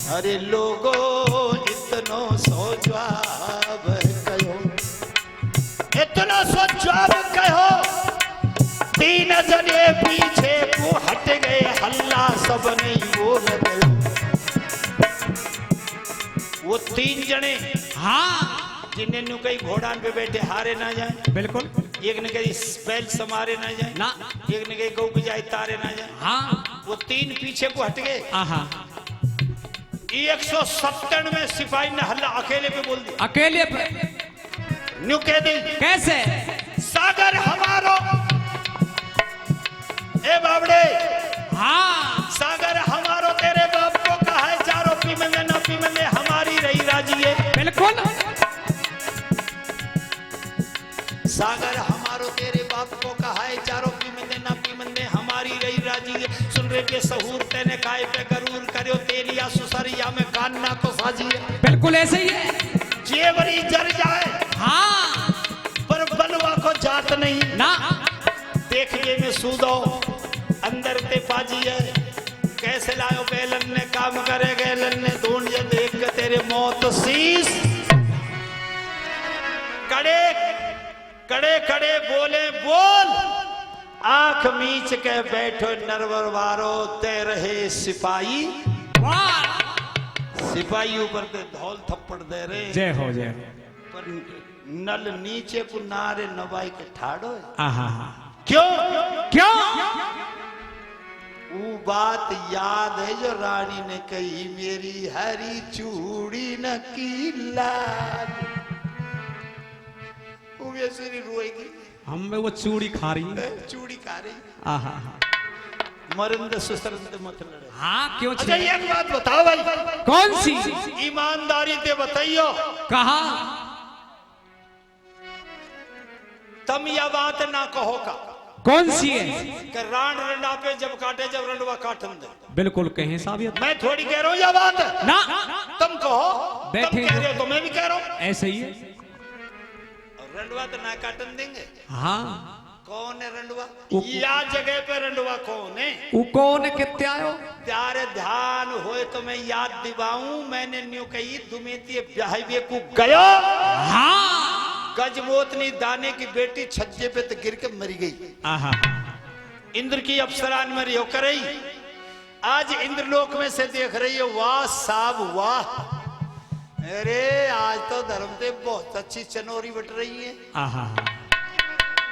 अरे लोगो इतनो सो जवाब कहो, इतना सो जवाब कहो। तीन जने पीछे को हट गए, हल्ला सब नहीं बोल गए। वो तीन जने हाँ जिन्हें नु कई घोड़ान पे बैठे हारे ना जाए, बिल्कुल। एक ने कही बैल समारे ना जाए ना, एक ने कही गौ की जाए तारे ना जाए। हाँ वो तीन पीछे को हट गए। आहा 197 सिपाही ने हल्ला अकेले पे बोल दिया, अकेले पे न्यू कह दी कैसे? सागर हमारो, ए बाबड़े हाँ सागर हमारो तेरे बाप को कहा है, चारों पीमे में ना पीमे में हमारी रही राजी है। बिल्कुल। सागर हमारो तेरे बाप को कहा है, चारों पीमे में ना पीमे में हमारी रही राजी है। सुन रे के सहूर तेने काय पे गरूर करियो, तेलिया सुसरिया में कान्ना को साजी है। बिल्कुल ऐसे ही है। जेवरी जर जाए हाँ पर बनवा को जात नहीं ना, देखिए में सूदो अंदर ते पाजी है। कैसे लायो बेलन ने काम करे गैलन ने, ढूंढ जे देख के तेरे मौत शीस। कड़े कड़े कड़े बोले बोल, आंख मीच के बैठो नरवरवारो, ते रहे सिपाही। वाह सिपाही ऊपर ते धौल थप्पड़ दे रहे, जय हो जय। पर नल नीचे को नारे नवाई के ठाड़ो है। आहा क्यों क्यों? वो बात याद है जो रानी ने कही, मेरी हरी चूड़ी न की लाल। वो वैसे नहीं रोएगी, हम में वो चूड़ी खा रही है। चूड़ी खा रही। आहा मरंद सुसरंद मत लड़े। हाँ क्यों? अच्छा एक बात बताओ भाई, कौन सी? ईमानदारी से बताइयो, कहा तुम यह बात ना कहो का कौन सी है? कि रान रंडा पे जब काटे जब रंडवा काटन दे। बिल्कुल कहें साहब, मैं थोड़ी कह रहा हूँ यह बात, ना तुम कहो, बैठे तुम कह रहे हो तो मैं भी कह रहा हूँ। ऐसे ही है। रंडवा तो ना काटन देंगे। हाँ कौन है रंडवा? या जगह पे रंडवा कौन है? वो कौन कितने आयो? प्यारे ध्यान होए तो मैं याद दिवाऊं, मैंने न्यू कही दुमेती ब्याहवे को गयो। हाँ गजमोतनी दाने की बेटी छज्जे पे तो गिर के मरी गई। आहा इंद्र की अप्सरान में रियो करई, आज इंद्रलोक में से देख रही है, वाह साहब वाह, अरे आज तो धर्म से बहुत अच्छी चनोरी बट रही है। आहा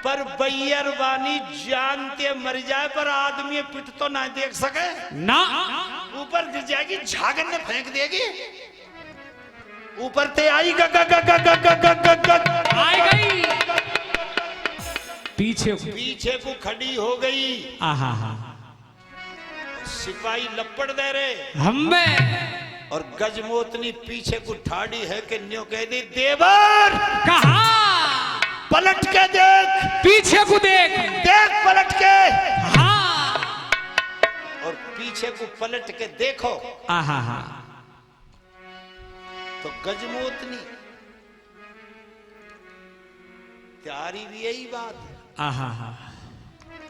पर बैयर वानी जानते मर जाए पर आदमी पिट तो ना देख सके ना, ऊपर गिर जाएगी, झागन ने फेंक देगी, ऊपर ते आई ग ग ग ग ग ग ग ग आई गई, पीछे पीछे को खड़ी हो गई। आहा सिपाही लपड़ दे रहे हमें, और गजमोतनी पीछे को ठाड़ी है कि न्यो कह दी, देवर कहा पलट के देख, पीछे को देख, देख पलट के। हाँ और पीछे को पलट के देखो आहा तो गजमोतनी प्यारी भी यही बात है। आहा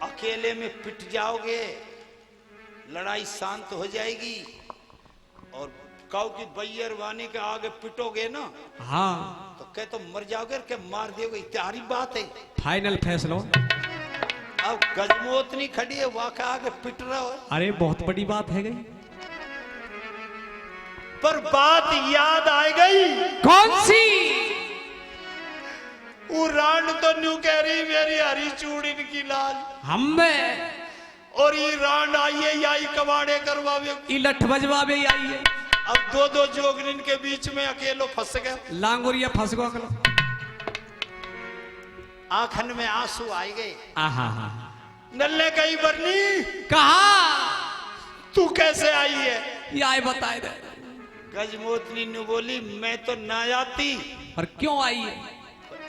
अकेले में पिट जाओगे, लड़ाई शांत हो जाएगी, और काऊ की बैयर वानी के आगे पिटोगे ना, हाँ तो कह तो मर जाओगे के मार दोगे, प्यारी बात है। फाइनल फैसला। अब गजमोतनी खड़ी है, वहां के आगे पिट रहा हो, अरे बहुत बड़ी बात है गई। पर बात याद आ गई। कौन सी? वो रांड तो न्यू कह रही, मेरी हरी चूड़ी की लाल, हमें और ये रांड आइए याई कबाड़े करवावे, इलठ बजवावे आई है। अब दो दो जोगनिन के बीच में अकेलो फंस गया, लांगुरिया फंस गो। आंखन में आंसू आ गए। आहा नल्ले कही बरनी, कहा तू कैसे आई है? ये आए बताए दे। गजमोतनी ने बोली, मैं तो ना आती, पर क्यों आई है?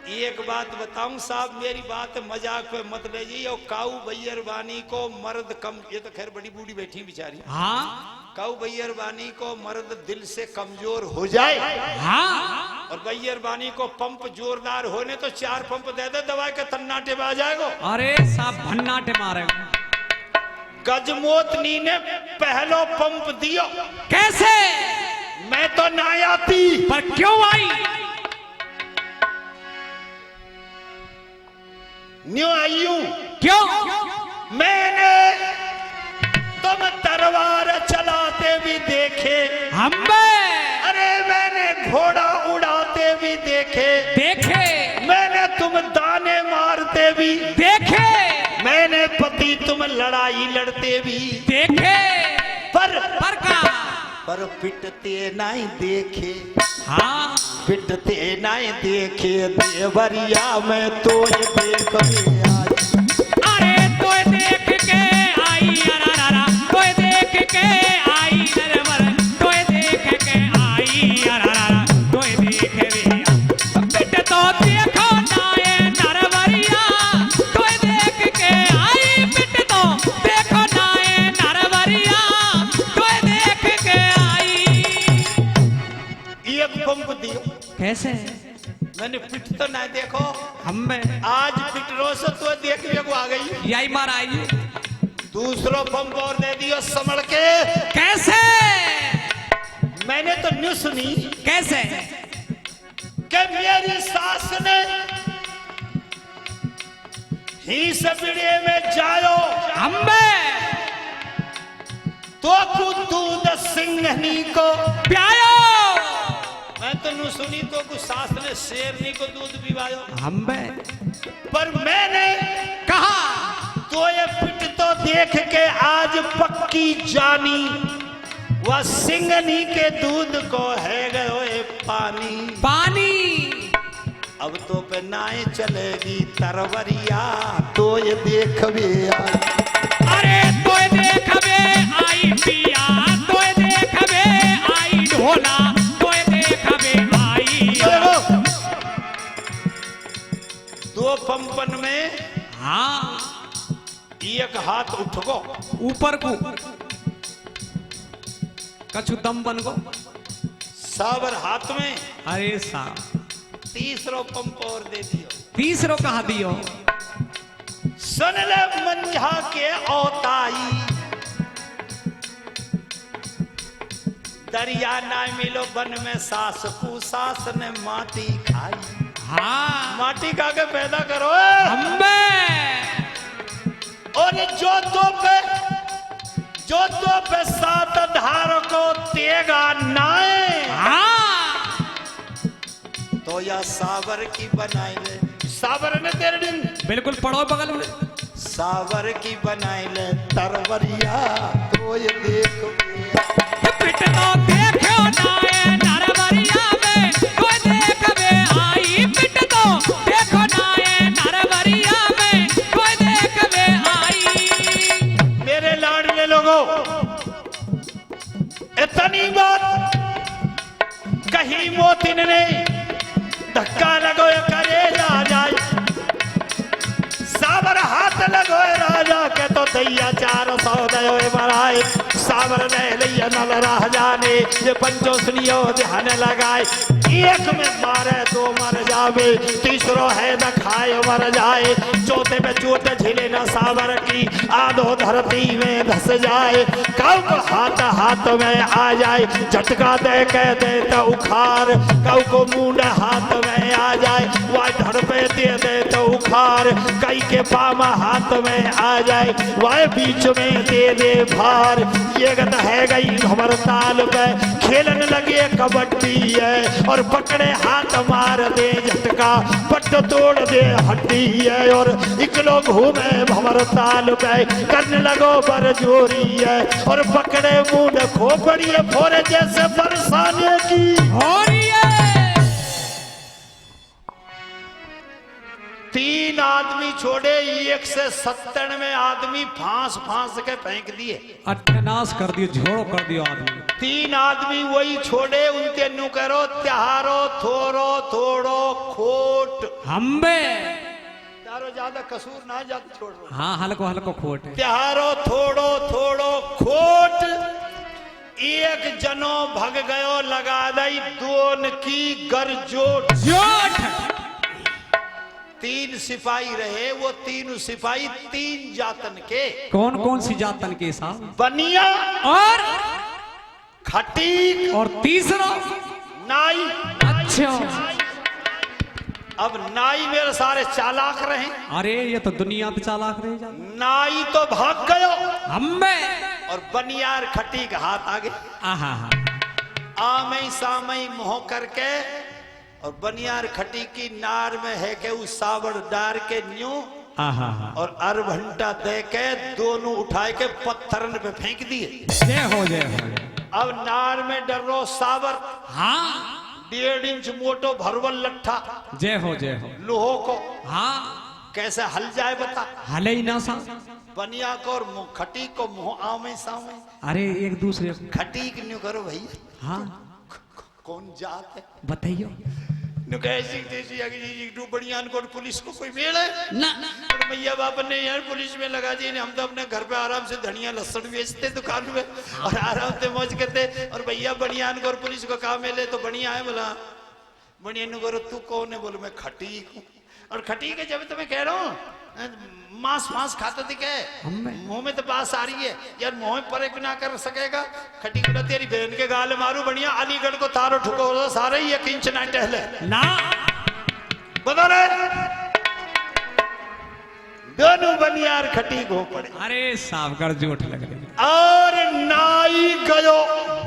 एक बात बताऊं साहब, मेरी बात मजाक पे मत ले जी। और काऊ बैयर वानी को मर्द कम, ये तो खैर बड़ी बूढ़ी बैठी बेचारी, हाँ काऊ बैयर वानी को मर्द दिल से कमजोर हो जाए, हाँ, और बैयर वानी को पंप जोरदार होने तो 4 पंप दे दे, दवाई के तन्नाटे में आ जाएगा। अरे साहब भन्नाटे मारे। गजमोतनी ने पहलो पंप दियो। कैसे? तो ना आती। पर क्यों आई? न्यू आई हूं। क्यों? मैंने तुम तलवार चलाते भी देखे, अरे मैंने घोड़ा उड़ाते भी देखे, मैंने तुम दाने मारते भी देखे, मैंने पति तुम लड़ाई लड़ते भी देखे, पर पिटते नहीं देखे। हाँ, पिटते नहीं देखे देवरिया में तो ये देख आज। अरे तो देख के आई अरारा, तो देख के आई नरवर, तो देख के आई अरारा, तो देख रिया पिट तो देखो ना ये नरवरिया, तो देख के आई पिट तो देखो ना ये नरवरिया, तो देख के आई। एक पंप दियो। कैसे? मैंने पिट तो नहीं देखो, हमें आज पिट रो से तो देखने को आ गई। यही मार आई। दूसरो पंप और दे दियो समझ के। कैसे? मैंने तो न्यूज़ सुनी कैसे? कि मेरी सास ने ही से बिड़े में जायो हमें तो कुछ दूध सिंघनी को प्यायो। मैं तो नु सुनी तो कुछ सास ने शेरनी को दूध पिवायो। हमें पर मैंने कहा तो ये पिट तो देख के आज पक्की जानी, वह सिंघनी के दूध को है गयो ये पानी। पानी अब तो पे नाए चलेगी तरवरिया तो ये देखबे आई। अरे तो देखबे आई पिया, तो देखबे आई ढोला, तो देखबे आई। देखो, दो पंपन में हाँ, एक हाथ उठगो ऊपर को कछु दम बन गो। सावर हाथ में। अरे साहब, तीसरो पंप और दे दियो। तीसरो कहा दियो। सनले मंझा के औताई, दरिया ना मिलो वन में सास को, सास ने माटी खाई। हाँ, माटी खा के पैदा करो। हमें और जो पे सात धार को तेगा नाए। हाँ, तो या सावर की बनाई ले। सावर ने तेरे दिन बिल्कुल पढ़ो बगल में। सावर की बनाई ले तरवरिया तो ये देखो। पिट तो देखो ना ये नरवरिया में, तो देखबे आई। पिट तो देखो ना ये नरवरिया में, तो देखबे आई। मेरे लाडले लोगों, इतनी बात कहीं मोतिन ने धक्का लगो करे राजा, सावर हाथ लगो राजा के तो दैया 400 दयो मराए। सावर ने लिया नल राजा ने ये पंचो सुनियो ध्यान लगाए। एक में मारे दो मर जावे, तीसरो है न खाए मर जाए, चौथे में चोट झिले न सावर की, आधो धरती में धस जाए। कब हाथ हाथ में आ जाए, झटका दे के दे तो उखार, कब को मुंड हाथ में आ जाए, वह धड़ पे दे तो उखार, कई के पामा हाथ में आ जाए, वह बीच में दे भार। ये गत है गई घमर ताल पे, खेलन लगे कबड्डी है, और पकड़े हाथ मार दे झटका, पट तोड़ दे हड्डी है, और इकलो घूमे भंवर ताल पे, करने लगो बरजोरी है, और पकड़े मुंड खोपड़ी फोरे जैसे बरसाने की हो रही है। 3 आदमी छोड़े, 197 आदमी फांस फांस के फेंक दिए। अट्ठनाश कर दियो, झोड़ो कर दियो आदमी। 3 आदमी वही छोड़े, उनके नु करो त्योहारो थोरो थोड़ो खोट। हम्बे तारो ज्यादा कसूर ना ज्यादा छोड़ दो। हाँ, हल्को हल्को खोट है। त्योहारो थोड़ो थोड़ो खोट। एक जनो भग गयो लगा दई दोन की गरजोट। जोट 3 सिपाही रहे, वो 3 सिपाही 3 जातन के। कौन कौन सी जातन के साहब? बनिया और खटीक और तीसरा नाई। अच्छा। अब नाई मेरे सारे चालाक रहे, अरे ये तो दुनिया पे चालाक रह जा। नाई तो भाग गयो हम्बे और बनियार खटी का हाथ आगे आहा हा आमई सामई मोह करके और बनियार खटी की नार में है के उस सावर डार के न्यू आहा हा और अरभंटा दे के दोनों उठाए के पत्थरन पे फेंक दिए। जय हो जय हो। अब नार में डरो सावर, हाँ 1.5 इंच मोटो भरवल लट्ठा जय हो लोहो को हाँ कैसे हल जाए बता। हले ही ना सा। बनिया को और खटी को मुंह आमे सामे। अरे एक दूसरे को खटी की न्यू करो भैया। हाँ कौन जात है बताइयो नु कैसी देसी आगे जी टू बनियान को पुलिस को कोई मेल है ना और भैया बाप ने यार पुलिस में लगा दिए। हम तो अपने घर पे आराम से धनिया लहसुन बेचते दुकान में और आराम से मौज करते। और भैया बनियान को और पुलिस को कहा मिले तो बढ़िया है बोला बनियान नु करो तू कौन है बोलो मैं खटी हूँ। और खटी के जब तुम्हें कह रहा हूँ मांस मांस खाता दिखे मुंह में तो बास आ रही है यार मुंह में परे ना कर सकेगा। खटी को तेरी बहन के गाल मारू बढ़िया अलीगढ़ को तारो ठुको सारे ही 1 इंच ना टहले ना बता रहे दोनों बनियार खटी को पड़े। अरे साफ कर जोट लग रही और नाई गयो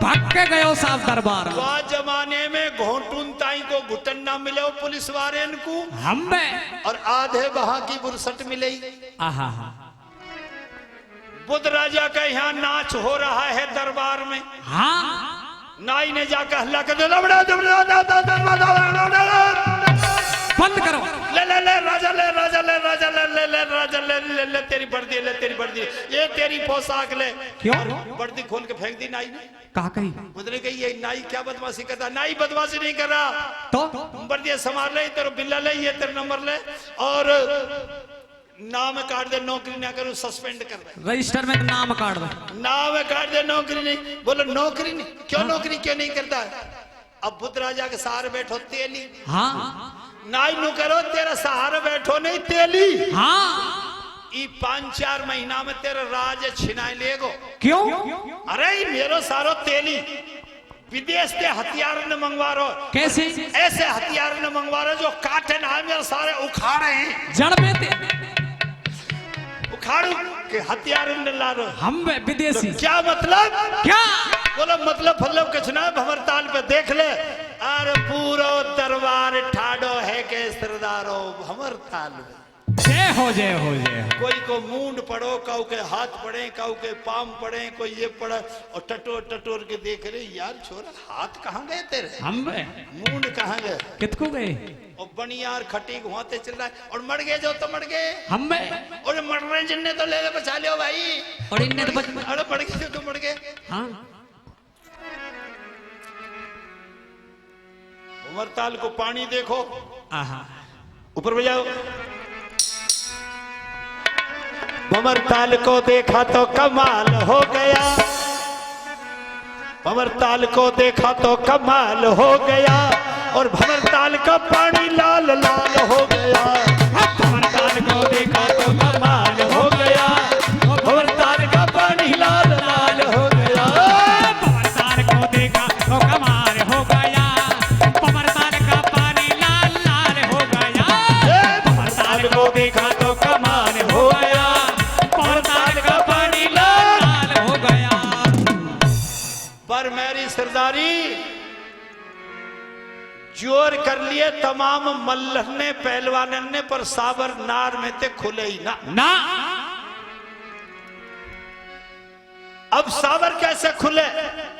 भाग के गयो साफ दरबार में। वह जमाने में घोटून ताई को घुटन ना मिले पुलिस वाले को हम्बे और आधे वहां की बुरसट मिले। आहा हा बुद्ध राजा का यहाँ नाच हो रहा है दरबार में। हाँ नाई ने जाकर हल्ला कर दिया बंद करो। ले ले ले राजा ले राजा ले राजा ले ले ले राजा ले ले ले तेरी वर्दी ले तेरी वर्दी ये तेरी पोशाक ले। क्यों वर्दी खोल के फेंक दी नाई ने। कहा कही बुद्ध ने कही ये नाई क्या बदमाशी करता। नाई बदमाशी नहीं कर रहा तो वर्दी संभाल ले तेरे बिल्ला ले ये तेरे नंबर ले और नाम काट दे नौकरी ना करूं सस्पेंड कर दे रजिस्टर में नाम काट दे। नाम काट दे नौकरी नहीं बोलो नौकरी नहीं क्यों नौकरी क्यों नहीं करता है। अब बुद्ध राजा के सहारे बैठो तेली। हाँ नाई नु करो तेरा सहारा बैठो नहीं तेली। हाँ 5-4 महीना में तेरा राज छिनाए लेगो। क्यों अरे मेरो सारो तेली विदेश के हथियार ने मंगवा रो। कैसे ऐसे हथियार ने मंगवा रहे जो काटे ना मेरे सारे उखाड़े हैं जड़ में थे उखाड़ू के हथियार ने ला रहे। हम विदेशी तो क्या मतलब क्या बोलो मतलब कुछ ना भंवर ताल पे देख ले। अरे पूरा दरबार ठाडो है के सरदारो भंवर ताल में। जय हो जय हो जय हो। कोई को मूंड पड़ो काऊ के हाथ पड़े काऊ के पाम पड़े कोई ये पड़े और टटोर टटोर के देख रहे यार छोरा हाथ कहाँ गए तेरे हम मूंड कहाँ गए कितको गए और बनियार खटी घुमाते चल रहा है और मर गए जो तो मर गए हम और मर रहे जिनने तो ले बचा लियो भाई और इनने तो अरे मर गए जो तो मर गए। हाँ उमरताल को पानी देखो आहा ऊपर बजाओ। भंवरताल को देखा तो कमाल हो गया भंवरताल को देखा तो कमाल हो गया और भंवरताल का पानी लाल लाल हो गया। भंवरताल को देखा तो कमाल हो गया भंवरताल का पानी लाल लाल हो गया। भंवरताल को देखा तो कमाल हो गया भंवरताल का पानी लाल लाल हो गया। भंवरताल को देखा तो कमाल हो गया भंवरताल का पानी लाल लाल हो गया। पर मेरी सरदारी जोर कर लिए तमाम मल्लह ने पहलवानन ने पर साबर नार में ते खुले ही ना। ना अब साबर कैसे खुले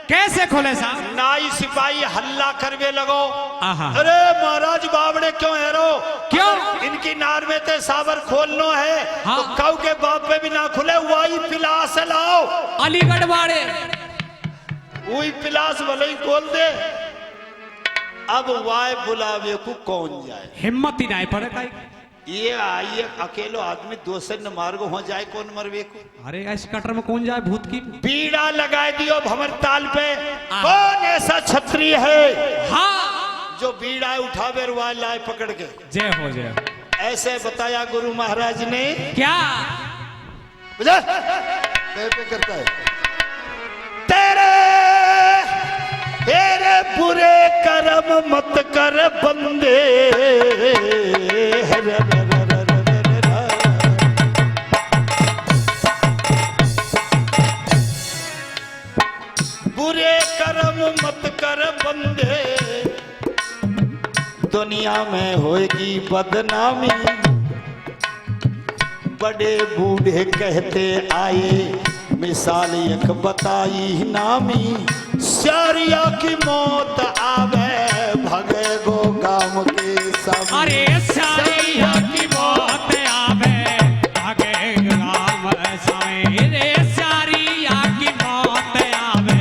कैसे खोले साहब नाई सिपाही हल्ला करवे लगो। आहा अरे महाराज बावड़े क्यों हेरो क्यों इनकी नार में ते साबर खोलनो है। हाँ। तो काऊ के बाप पे भी ना खुले वही पिलास लाओ अलीगढ़ वाले वही पिलास भले ही खोल दे। अब वाय बुलावे को कौन जाए हिम्मत ही नहीं पड़े काई। ये आइए अकेलो आदमी दूसरे न मार्ग हो जाए कौन मरवे को। अरे इस कटर में कौन जाए भूत की बीड़ा लगाए दियो भंवरताल पे कौन ऐसा छत्री है हाँ जो बीड़ा उठावे रुआ लाए पकड़ के। जय हो जय हो। ऐसे बताया गुरु महाराज ने क्या बुझा पे करता है तेरे तेरे बुरे कर्म मत कर बंदे। बुरे कर्म मत कर बंदे, दुनिया में होएगी बदनामी। बड़े बूढ़े कहते आए, मिसाल एक बताई नामी। सारिया की मौत आवे, भगे गो गाम के सब। अरे सारिया की मौत आवे, भागे गाम समय। रे सारिया की मौत आवे,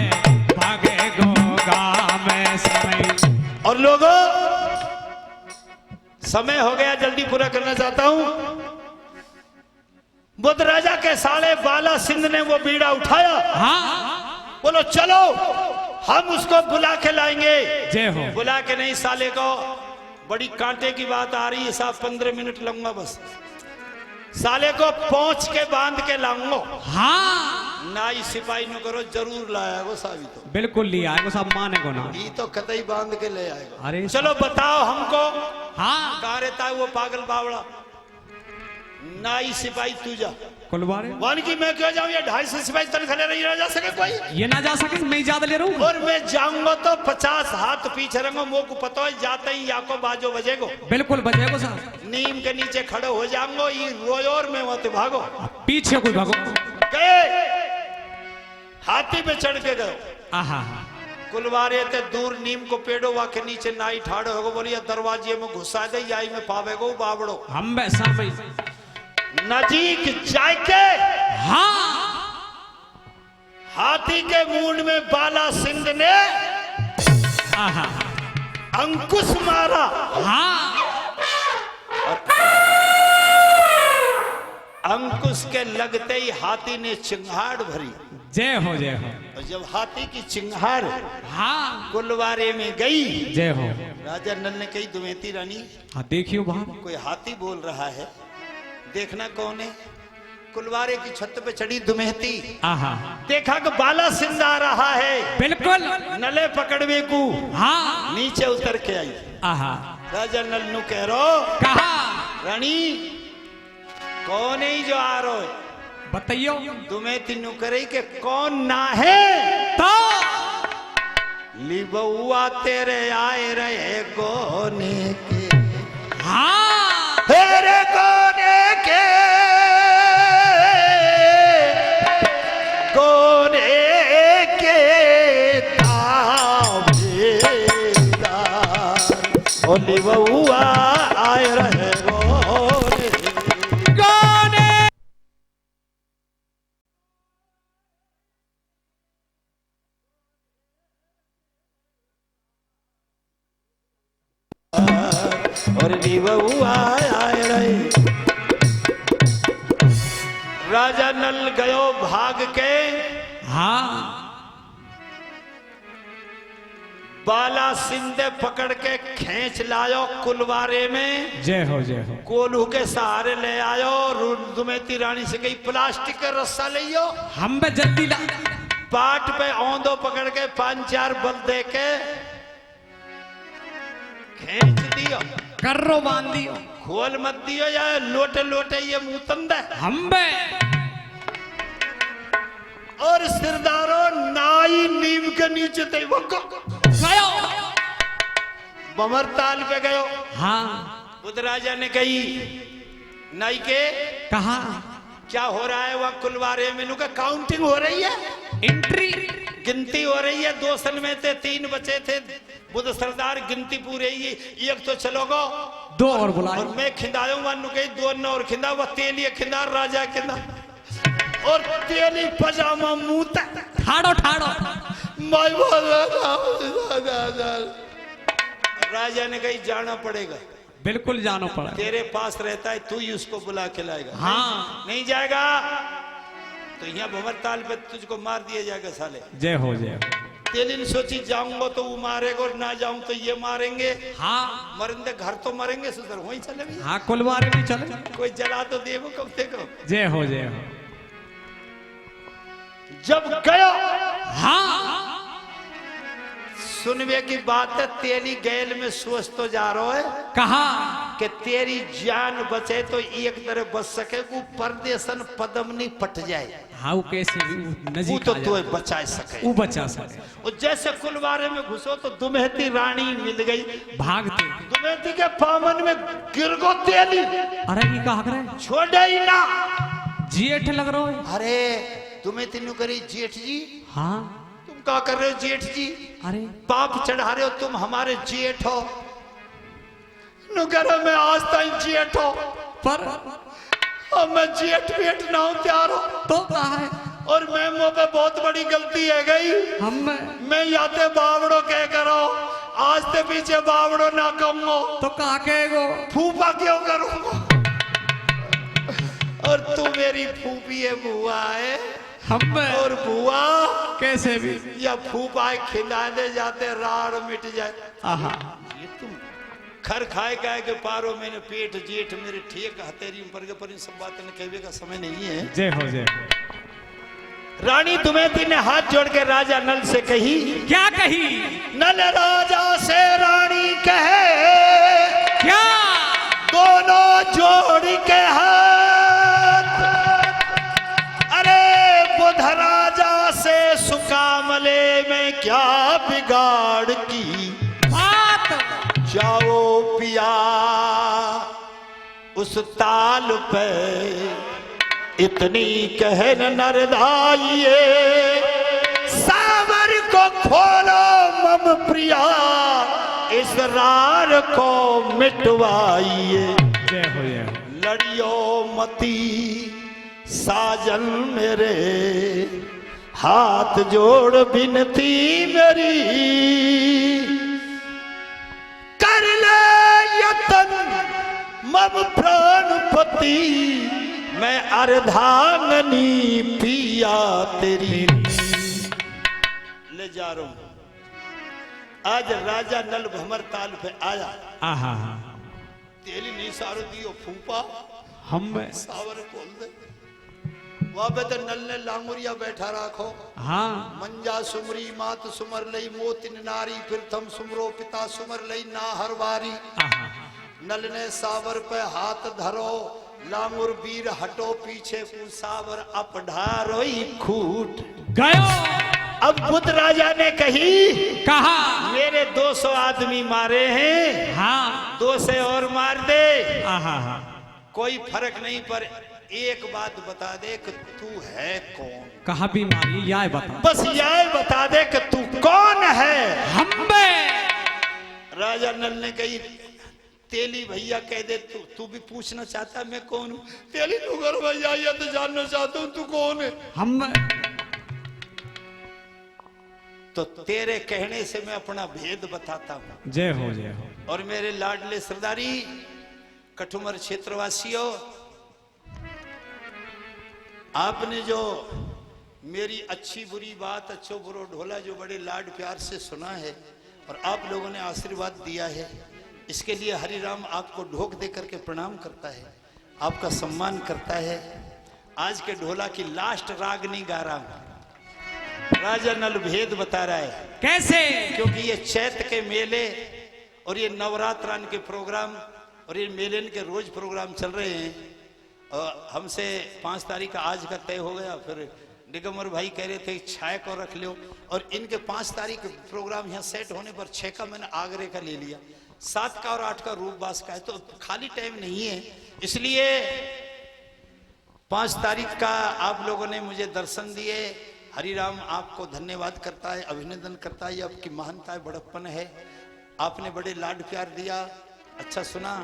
भागे गो गाम समय। और लोगों, समय हो गया, जल्दी पूरा करना चाहता हूं। बुद्ध राजा के साले बाला सिंध ने वो बीड़ा उठाया। हाँ, बोलो चलो हम उसको बुला के लाएंगे। जय हो। बुला के नहीं, साले को बड़ी कांटे की बात आ रही है साहब, 15 मिनट लगूंगा बस। साले को पहुंच के बांध के लाऊंगा। हाँ, नाई सिपाही नु करो, जरूर लाया वो साहब तो। बिल्कुल लिया है, वो सब माने को ना। ये तो कतई बांध के ले आएगा। अरे चलो बताओ हमको, हाँ, कहाँ रहता है वो पागल बावड़ा? नाई सिपाही तू जा। कुलवारे वन की मैं क्यों जाऊं? ये 250 सिपाही तनख्वाह ले रही जा सके कोई? ये ना जा सके, मैं ज्यादा ले रहा हूँ। और मैं जाऊंगा तो 50 हाथ पीछे रहूंगा। मो को पता है जाते ही या को बाजो बजेगो। बिल्कुल बजेगो साहब। नीम के नीचे खड़े हो जाऊंगा, ये रोयो और मैं वहां भागो। पीछे कोई भागो। गए हाथी पे चढ़ के गए। आहा, कुलवारे ते दूर नीम को पेड़ो वा के नीचे नाई ठाड़ो होगो। बोलिए दरवाजे में घुसा दे, आई में पावेगो बावड़ो। हम वैसा भाई नजीक जाके हाँ, हाथी के मूंड में बाला सिंध ने आहा, अंकुश मारा। हाँ, अंकुश के लगते ही हाथी ने चिंगाड़ भरी। जय हो, जय हो। और जब हाथी की चिंगाड़ हाँ, कुलवारे में गई, जय हो। राजा नल ने कही, दुमेती रानी हाँ, देखियो बाहर कोई हाथी बोल रहा है, देखना कौन है। कुलवारे की छत पे चढ़ी दुमेती, आहा, देखा कि बाला सिंध आ रहा है। बिल्कुल। नले पकड़वे को हाँ, नीचे उतर के आई। आहा, राजा नल नु कह रो, कहा रानी कौन है जो आ रो है? बताइयो। दुमेती नु करे के कौन ना है तो ली बउआ तेरे आए रहे कोने के। हाँ, तेरे कोने के, कोने के ताबेदार। ओली बउआ आए रहे गोरे। कौन है? और बउआ आए रहे। राजा नल गयो भाग के, हाँ, बाला सिंधे पकड़ के खींच लायो कुलवारे में। जय हो, जय हो। कोल्हू के सहारे ले आयो। दुमेती रानी से कही प्लास्टिक का रस्सा लियो। हम बे जल्दी ला। पाट पे औंधो पकड़ के 5-4 बल दे के खींच दियो। कर्रो बांध दियो। खोल मत दियो या लोटे लोटे ये मुंह तंद है। हम बे और सिरदारो नाई नीम के नीचे ते वक्को गयो। बमर ताल पे गयो। हाँ, बुद्ध राजा ने कही, नाई के कहा क्या हो रहा है वहां कुलवारे में? का काउंटिंग हो रही है, एंट्री गिनती हो रही है। 2 सन में थे, 3 बचे थे। बुद्ध सरदार गिनती पूरे ही एक तो चलोगो, 2 और बुलाए। और मैं खिंदाऊं वानु कही 2 न और खिंदा। वह तेली खिंदा, राजा खिंदा और तेली पजामा मुंह तक ठाड़ो ठाड़ो। राजा ने कही जाना पड़ेगा। बिल्कुल जानो पड़ा। तेरे पास रहता है, तू ही उसको बुला के लाएगा। हाँ, नहीं जाएगा तो यहाँ भंवर ताल पे तुझको मार दिया जाएगा साले। जय हो, जय हो। तेली ने सोची जाऊंगा तो वो मारेगा और ना जाऊं तो ये मारेंगे। हाँ, मरंदे घर तो मरेंगे, सुधर वहीं चले भी। हाँ, कुलवारे में चले। कोई जला तो देवो कब देखो। जय हो, जय हो। जब गयो हाँ, सुनवे की बात है, तेरी गैल में सोच तो जा रहा है कहा कि तेरी जान बचे तो एक तरह बच सके, वो परदेशन पदम नहीं पट जाए। हाँ वो कैसे वो नजीक तो आ तू जाए, बचा सके। वो बचा सके। और जैसे कुलवारे में घुसो तो दुमेहती रानी मिल गई, भागते दुमेहती के पामन में गिर गो तेली, अरे ये कहा करे छोड़े ही ना। जेठ लग रहा है। अरे तुम्हें तीनों करी जेठ जी, हाँ तुम क्या कर रहे हो जेठ जी, अरे पाप चढ़ा रहे हो, तुम हमारे जेठ हो। नुकर में आज तक जेठ हो, पर अब मैं जेठ पेट ना हूं तैयार हो। तो कहा है और मैं मुंह पे बहुत बड़ी गलती है गई, हम मैं याते बावड़ो कह करो, आज ते पीछे बावड़ो ना कहूंगो तो कहा कहेगो फूफा क्यों करूंगा। और तू मेरी फूफी है, बुआ है, हम और बुआ कैसे भी या फूफा खिला दे जाते राड़ मिट जाए। आहा ये तुम खर खाए खाए के पारो मैंने पेट जेठ मेरे ठीक हथेरी पर के, पर इन सब बातें कहने का समय नहीं है। जय हो जय हो। रानी दुमेती ने हाथ जोड़ के राजा नल से कही, क्या कही? नल राजा से रानी कहे, क्या? दोनों जोड़ के हाथ, अरे बुध राजा से सुकामले में क्या बिगाड़ की बात जाओ पिया उस ताल पे, इतनी कहन नरदाइए, सावर को खोलो मम प्रिया, इस रार को मिटवाइए। जय हो जय हो। लड़ियो मती साजन मेरे, हाथ जोड़ बिनती मेरी, कर ले यतन मम प्राणपति, मैं अर्धांगनी पिया तेरी। ले जा रहा हूं, आज राजा नल भमर ताल पे आया, आहा तेली नहीं सारो दियो फूफा, हम सावर खोल दे। वहां पे तो नल ने लांगुरिया बैठा रखो, हाँ मंजा सुमरी मात सुमर लई, मोतिन नारी फिर थम सुमरो, पिता सुमर लई ना हर बारी। आहा नल ने सावर पे हाथ धरो, लांगुर वीर हटो पीछे, सावर अप ढारोई खूट गयो। अब बुद्ध राजा ने कही, कहा मेरे 200 आदमी मारे हैं, हाँ 200 और मार दे, आहा हा कोई फर्क नहीं, पर एक बात बता दे कि तू है कौन। कहा भी मारी याय बता, बस यह बता दे कि तू कौन है। हम राजा नल ने कही, तेली भैया कह दे, तू भी पूछना चाहता मैं कौन हूँ। तेली नुगर भैया ये तो जानना चाहता हूँ तू कौन है। हम तो तेरे कहने से मैं अपना भेद बताता हूँ। जय हो जय हो। और मेरे लाडले सरदारी कठुमर क्षेत्रवासियों, आपने जो मेरी अच्छी बुरी बात, अच्छो बुरो ढोला जो बड़े लाड प्यार से सुना है और आप लोगों ने आशीर्वाद दिया है, इसके लिए हरि राम आपको ढोक दे करके प्रणाम करता है, आपका सम्मान करता है। आज के ढोला की लास्ट रागनी गा रहा हूं। राजा नल भेद बता रहा है कैसे, क्योंकि ये चैत के मेले और ये नवरात्रान के प्रोग्राम और ये मेलन के रोज प्रोग्राम चल रहे हैं। और हमसे 5 तारीख का आज का तय हो गया, फिर निगमर भाई कह रहे थे 6 को रख लो, और इनके 5 तारीख प्रोग्राम यहाँ सेट होने पर 6 का मैंने आगरे का ले लिया, 7 का और 8 का रूपबास का है, तो खाली टाइम नहीं है, इसलिए 5 तारीख का आप लोगों ने मुझे दर्शन दिए। हरिराम आपको धन्यवाद करता है, अभिनंदन करता है, आपकी महानता है, बड़प्पन है, आपने बड़े लाड प्यार दिया, अच्छा सुना,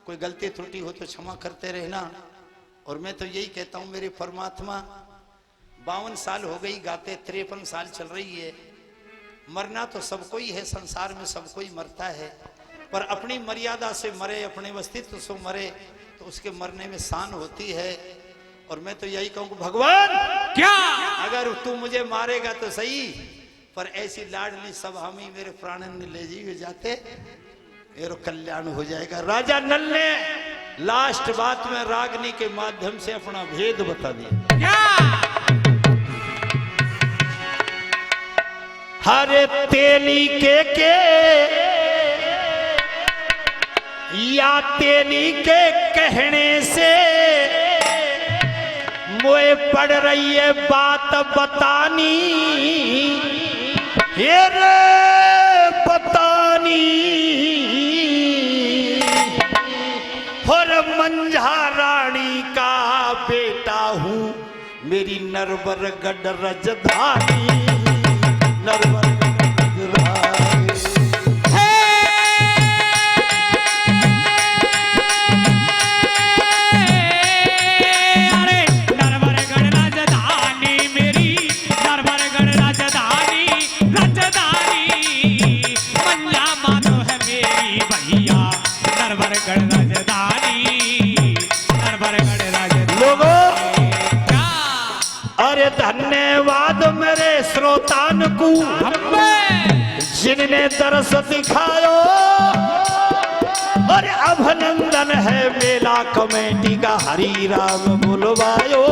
कोई गलती त्रुटि हो तो क्षमा करते रहना। और मैं तो यही कहता हूँ मेरे परमात्मा, 52 साल हो गई गाते, 53 साल चल रही है, मरना तो सबको ही है, संसार में सबको ही मरता है, पर अपनी मर्यादा से मरे, अपने अस्तित्व से मरे तो उसके मरने में शान होती है। और मैं तो यही कहूँ भगवान क्या, अगर तू मुझे मारेगा तो सही, पर ऐसी लाडली सभा में मेरे प्राणन ले जी जाते, मेरा कल्याण हो जाएगा। राजा नल ने लास्ट बात में रागनी के माध्यम से अपना भेद बता दिया। क्या? हरे तेली के या तेली के कहने से मोए पड़ रही है बात बतानी, ये रे बतानी। और मंझा रानी का बेटा हूँ, मेरी नरवरगढ़ राजधानी, नरवरगढ़ राजधानी। अरे नरवरगढ़ राजधानी मेरी, नरवरगढ़ राजधानी, राजधानी मंझा मानो है मेरी भैया, नरवरगढ़ राजधानी, नरवरगढ़ राजधानी। लोगों क्या अरे धन्यवाद मेरे श्रोतान को, जिनने दरस दिखायो। और अभिनंदन है मेला कमेटी का, हरि राम बुलवायो,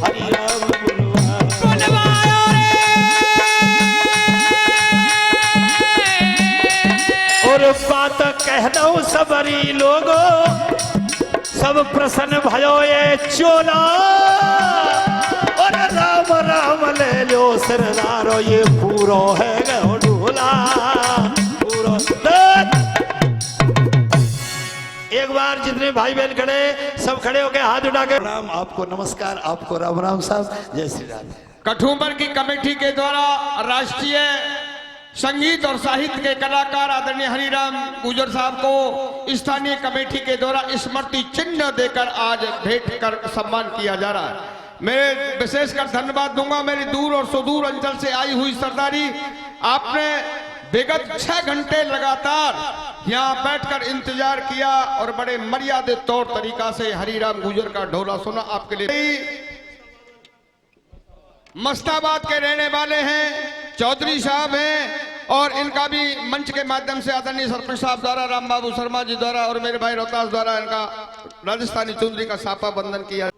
हरि राम बुलवायो। बुलवायो रे। और बात कह दो सबरी लोगो, सब प्रसन्न भयो ये चोला। और राम राम ले लो सरदारो, ये पूरो है गो ढोला, पूरो। एक बार जितने भाई बहन खड़े, सब खड़े होके हाथ उठा के राम आपको नमस्कार, आपको राम राम साहब, जय श्री राम। कठुमर की कमेटी के द्वारा राष्ट्रीय संगीत और साहित्य के कलाकार आदरणीय हरिराम गुजर साहब को स्थानीय कमेटी के द्वारा स्मृति चिन्ह देकर आज भेंट कर सम्मान किया जा रहा है। मैं विशेषकर धन्यवाद दूंगा मेरी दूर और सुदूर अंचल से आई हुई सरदारी। आपने विगत 6 घंटे लगातार यहाँ बैठकर इंतजार किया और बड़े मर्यादित तौर तरीका से हरिराम गुजर का ढोला सुना। आपके लिए मस्ताबाद के रहने वाले हैं, चौधरी साहब हैं, और इनका भी मंच के माध्यम से आदरणीय सरपंच साहब द्वारा, राम बाबू शर्मा जी द्वारा और मेरे भाई रोहतास द्वारा इनका राजस्थानी चुंदरी का साफा बंधन किया।